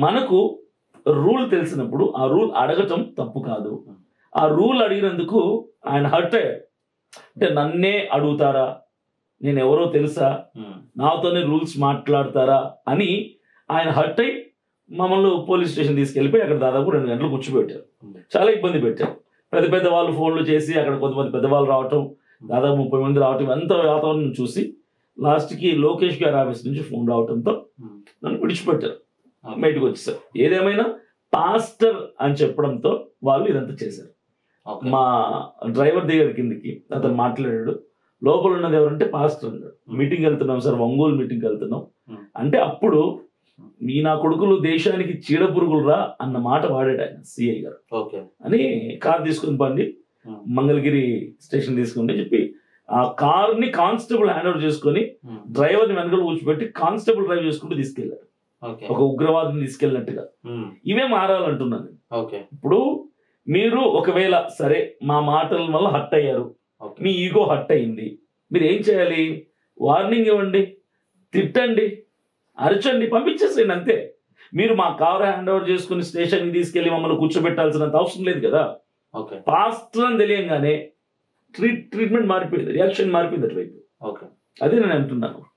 మనకు రూల్ తెలిసినప్పుడు ఆ రూల్ అడగటం తప్పు కాదు. ఆ రూల్ అడిగినందుకు ఆయన హర్ట్ అయ్యాడు. అంటే నన్నే అడుగుతారా, నేను ఎవరో తెలుసా, నాతోనే రూల్స్ మాట్లాడతారా అని ఆయన హర్ట్ అయ్యి మమ్మల్ని పోలీస్ స్టేషన్ తీసుకెళ్ళిపోయి అక్కడ దాదాపు 2 గంటలు కూర్చోబెట్టారు. చాలా ఇబ్బంది పెట్టారు. పెద్ద పెద్ద వాళ్ళు ఫోన్లు చేసి అక్కడ కొంతమంది పెద్దవాళ్ళు రావటం, దాదాపు 30 మంది రావటం, ఎంత వాతావరణం చూసి లాస్ట్కి లోకేష్ గారి ఆఫీస్ నుంచి ఫోన్ రావడంతో నన్ను విడిచిపెట్టారు, బయటకు వచ్చేసారు. ఏదేమైనా పాస్టర్ అని చెప్పడంతో వాళ్ళు ఇదంతా చేశారు. మా డ్రైవర్ దగ్గర కిందకి అతను మాట్లాడాడు, లోపల ఉన్నది ఎవరంటే పాస్టర్ అన్నాడు. మీటింగ్ వెళ్తున్నాం సార్, ఒంగోలు మీటింగ్కి వెళ్తున్నాం అంటే అప్పుడు మీ నా కొడుకులు దేశానికి చీడ పురుగులు రా అన్న మాట వాడాడు ఆయన సిఐ గారు. అని కార్ తీసుకుని పండి మంగళగిరి స్టేషన్ తీసుకుని చెప్పి ఆ కార్ ని కానిస్టేబుల్ హ్యాండ్ ఓవర్ చేసుకుని డ్రైవర్ ని వెనకాల కూర్చోబెట్టి కానిస్టేబుల్ డ్రైవ్ చేసుకుంటూ తీసుకెళ్లారు, ఒక ఉగ్రవాదిని తీసుకెళ్ళినట్టుగా. ఇవే మారాలంటున్నాను. ఇప్పుడు మీరు ఒకవేళ సరే మా మాటల వల్ల హర్ట్ అయ్యారు, మీ ఈగో హర్ట్ అయింది, మీరు ఏం చేయాలి? వార్నింగ్ ఇవ్వండి, తిట్టండి, అరచండి, పంపించేసేయండి అంతే. మీరు మా కారు హ్యాండ్ ఓవర్ చేసుకుని స్టేషన్కి తీసుకెళ్లి మమ్మల్ని కూర్చోబెట్టాల్సినంత అవసరం లేదు కదా. పాస్టర్ అని తెలియంగానే ట్రీట్మెంట్ మారిపోయింది, రియాక్షన్ మారిపోయింది అటువైపు. అదే నేను అంటున్నాను.